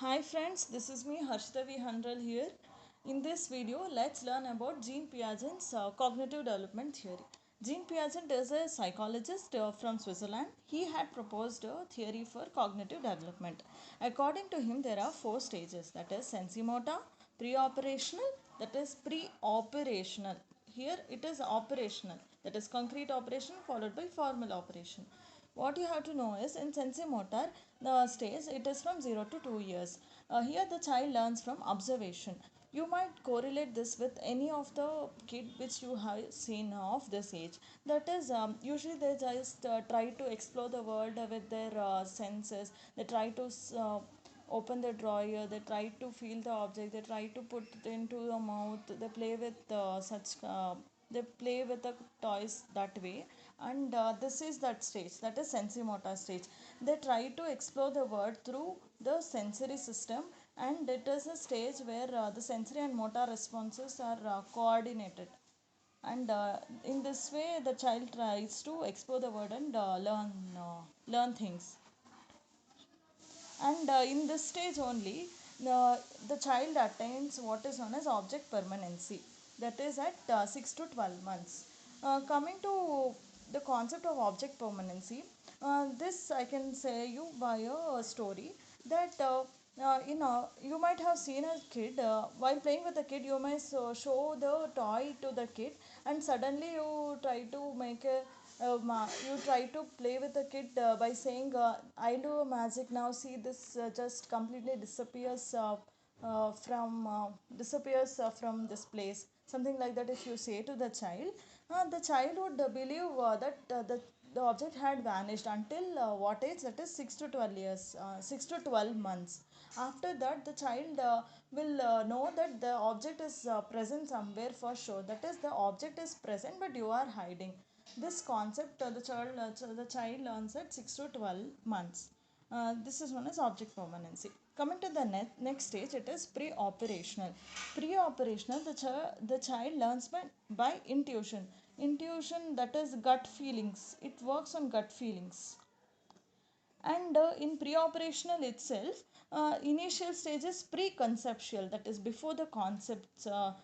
Hi friends, this is me Harshita V. Handral here. In this video, let's learn about Jean Piaget's cognitive development theory. Jean Piaget is a psychologist from Switzerland. He had proposed a theory for cognitive development. According to him, there are four stages, that is sensimota, pre-operational, that is pre-operational. Here it is operational, that is concrete operation followed by formal operation. What you have to know is in sensomotor, the stage it is from 0 to 2 years. Here the child learns from observation. You might correlate this with any of the kid which you have seen of this age. That is, usually they just try to explore the world with their senses. They try to open the drawer, they try to feel the object, they try to put it into the mouth, they play with they play with the toys that way. And this is that stage, that is sensomotor stage. They try to explore the world through the sensory system, and it is a stage where the sensory and motor responses are coordinated. And in this way the child tries to explore the world and learn things. And in this stage only, the child attains what is known as object permanency, that is at 6 to 12 months. Coming to the concept of object permanency, this I can say you by a story that you might have seen a kid while playing with a kid. You may show the toy to the kid, and suddenly you try to make a you try to play with the kid by saying, I do a magic now, see this just completely disappears from this place, something like that. If you say to the child, the child would believe that the object had vanished until what age, that is 6 to 12 years, 6 to 12 months. After that the child will know that the object is present somewhere for sure, that is the object is present but you are hiding. This concept the child learns at 6 to 12 months. This is known as object permanency. Coming to the next stage, it is pre-operational. Pre-operational, the child learns by intuition. Intuition, that is gut feelings. It works on gut feelings. And in pre-operational itself, initial stage is pre-conceptual, that is before the concepts are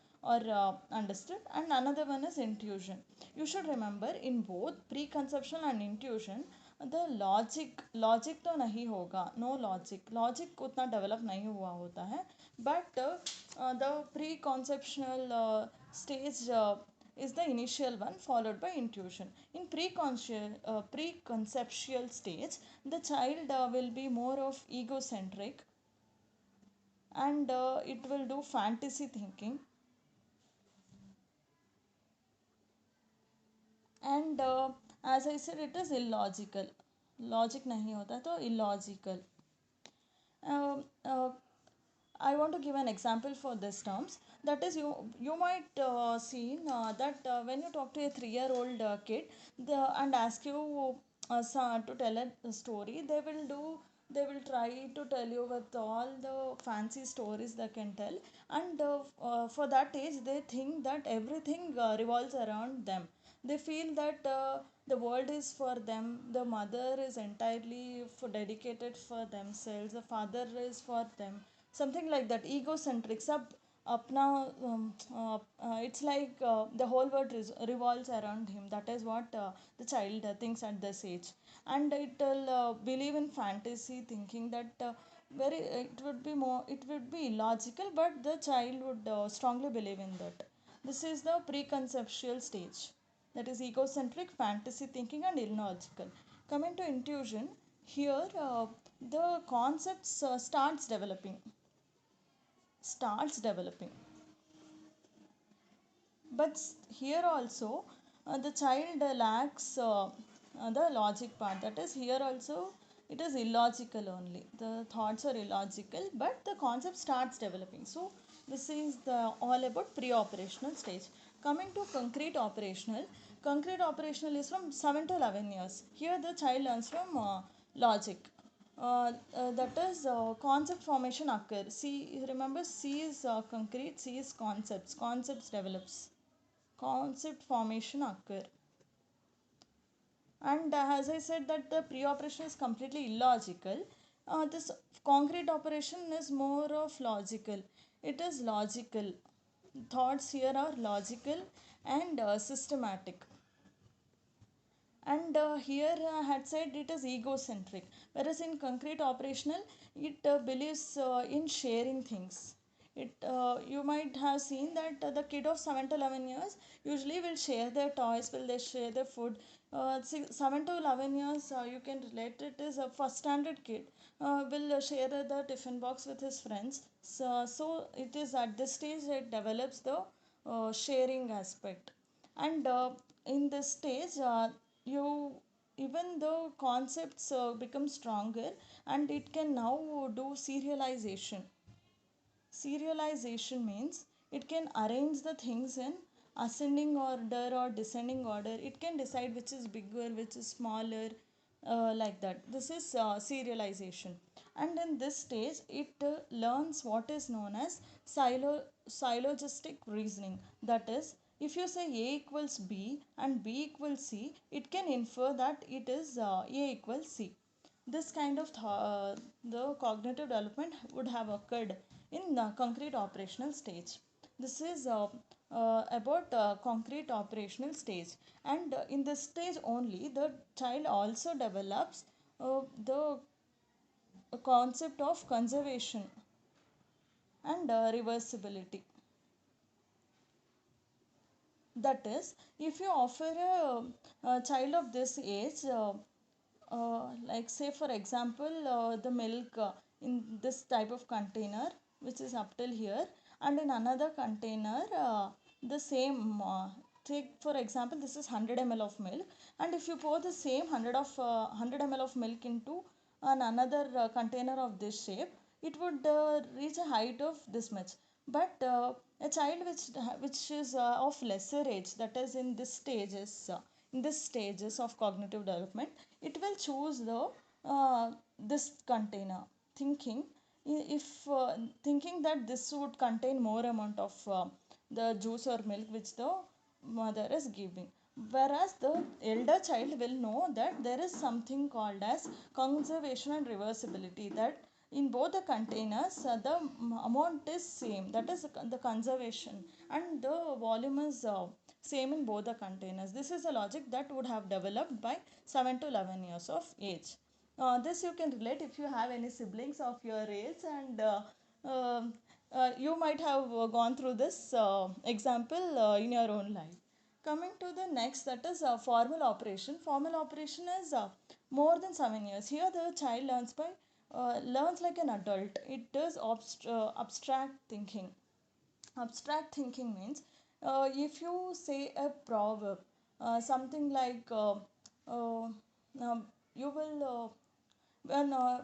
understood, and another one is intuition. You should remember, in both pre-conception and intuition, the logic तो नहीं होगा, no logic उतना develop नहीं हुआ होता है. But the pre conceptional stage is the initial one followed by intuition. In preconceptual stage, the child will be more of egocentric, and it will do fantasy thinking, and as I said, it is illogical. Logic नहीं होता तो illogical. Um, uh, I want to give an example for this terms. That is, you might see that when you talk to a 3-year-old kid and ask you to tell a story, they will try to tell you with all the fancy stories they can tell. And for that age, they think that everything revolves around them. They feel that the world is for them, the mother is entirely dedicated for themselves, the father is for them, something like that. Egocentric sub apna it's like the whole world revolves around him. That is what the child thinks at this age. And it will believe in fantasy thinking, that very it would be illogical, but the child would strongly believe in that. This is the preconceptual stage, that is egocentric, fantasy thinking, and illogical. Coming to intuition, here the concepts starts developing. But here also the child lacks the logic part. That is, here also it is illogical only. The thoughts are illogical, but the concept starts developing. So this is the all about pre-operational stage. Coming to concrete operational is from 7 to 11 years. Here the child learns from logic. That is concept formation occur. C, remember, C is concrete, C is concepts develops, concept formation occur. And as I said that the pre-operation is completely illogical. This concrete operation is more of logical. It is logical. Thoughts here are logical and systematic. And here I had said it is egocentric, whereas in concrete operational it believes in sharing things. It You might have seen that the kid of 7 to 11 years usually will share their toys, will they share their food. 7 to 11 years, you can relate it is a first standard kid will share the tiffin box with his friends. So it is at this stage it develops the sharing aspect. And in this stage you even the concepts become stronger, and it can now do serialization. Serialization means it can arrange the things in ascending order or descending order. It can decide which is bigger, which is smaller, like that. This is serialization. And in this stage, it learns what is known as syllogistic reasoning. That is, if you say A equals B and B equals C, it can infer that it is A equals C. This kind of the cognitive development would have occurred in the concrete operational stage. This is about concrete operational stage. And in this stage only the child also develops the concept of conservation and reversibility. That is, if you offer a child of this age like say for example the milk in this type of container which is up till here, and in another container the same take for example this is 100 ml of milk, and if you pour the same 100 ml of milk into another container of this shape, it would reach a height of this much. But a child which is of lesser age, that is in this stages of cognitive development, it will choose the this container, thinking if thinking that this would contain more amount of the juice or milk which the mother is giving. Whereas the elder child will know that there is something called as conservation and reversibility, that in both the containers the amount is same, that is the conservation, and the volume is same in both the containers. This is a logic that would have developed by 7 to 11 years of age. This you can relate if you have any siblings of your age, and um you might have gone through this example in your own life. Coming to the next, that is formal operation. Formal operation is more than 7 years. Here the child learns like an adult. It does abstract thinking. Abstract thinking means if you say a proverb, something like you will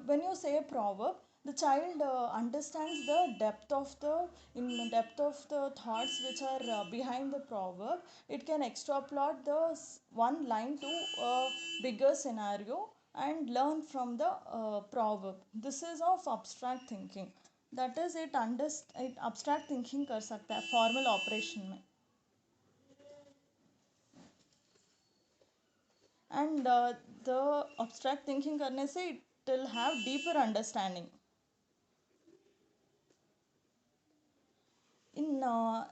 when you say a proverb, the child understands the depth of the thoughts which are behind the proverb. It can extrapolate the one line to a bigger scenario and learn from the proverb. This is of abstract thinking. That is, it abstract thinking कर सकता है formal operation में. And the abstract thinking करने से it will have deeper understanding. In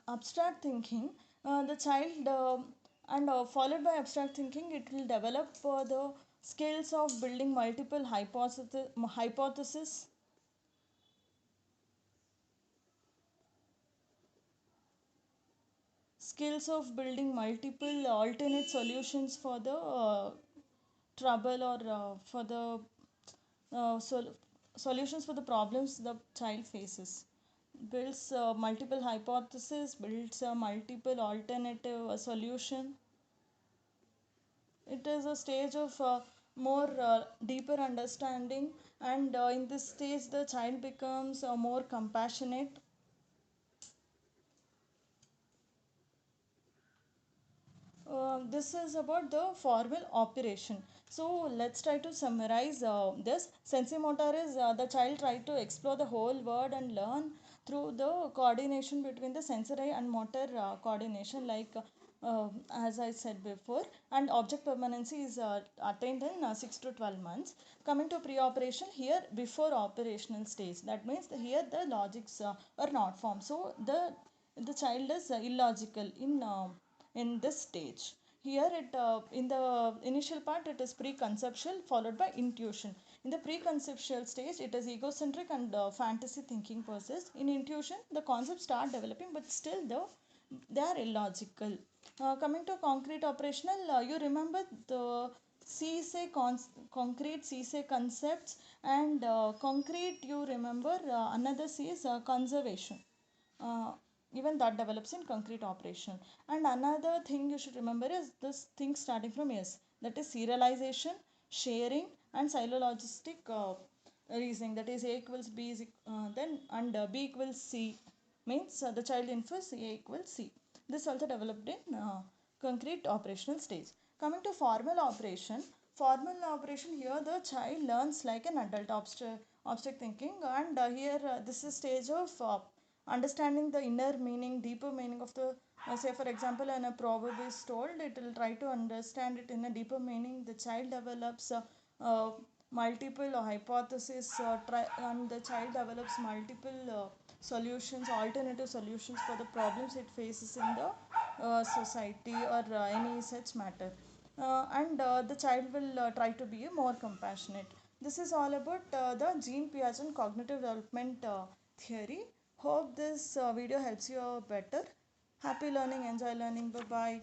abstract thinking, the child and followed by abstract thinking, it will develop the skills of building multiple hypothesis, skills of building multiple alternate solutions for the trouble, or for the solutions for the problems the child faces. Builds multiple hypotheses, builds a multiple alternative solution. It is a stage of more deeper understanding, and in this stage the child becomes more compassionate. This is about the formal operation. So let's try to summarize this. Sensomotor is the child try to explore the whole world and learn through the coordination between the sensory and motor coordination, like as I said before, and object permanency is attained in 6 to 12 months. Coming to pre-operation, here before operational stage, that means here the logics are not formed, so the child is illogical in this stage. Here it in the initial part it is preconceptual followed by intuition. In the preconceptual stage it is egocentric and fantasy thinking process. In intuition the concepts start developing, but still though they are illogical. Coming to concrete operational, you remember the CSA concrete CSA concepts, and concrete you remember another C is conservation. Uh, Even that develops in concrete operation. And another thing you should remember is this thing starting from S, that is serialization, sharing, and syllogistic reasoning. That is A equals B is then and B equals C means the child infers A equals C. This also developed in concrete operational stage. Coming to formal operation here the child learns like an adult abstract thinking, and here this is stage of understanding the inner meaning, deeper meaning of the say for example when a proverb is told, it will try to understand it in a deeper meaning. The child develops uh, multiple hypotheses, and the child develops multiple solutions, alternative solutions for the problems it faces in the society or any such matter. And the child will try to be more compassionate. This is all about the Jean Piaget cognitive development theory. Hope this video helps you better. Happy learning, enjoy learning. Bye bye.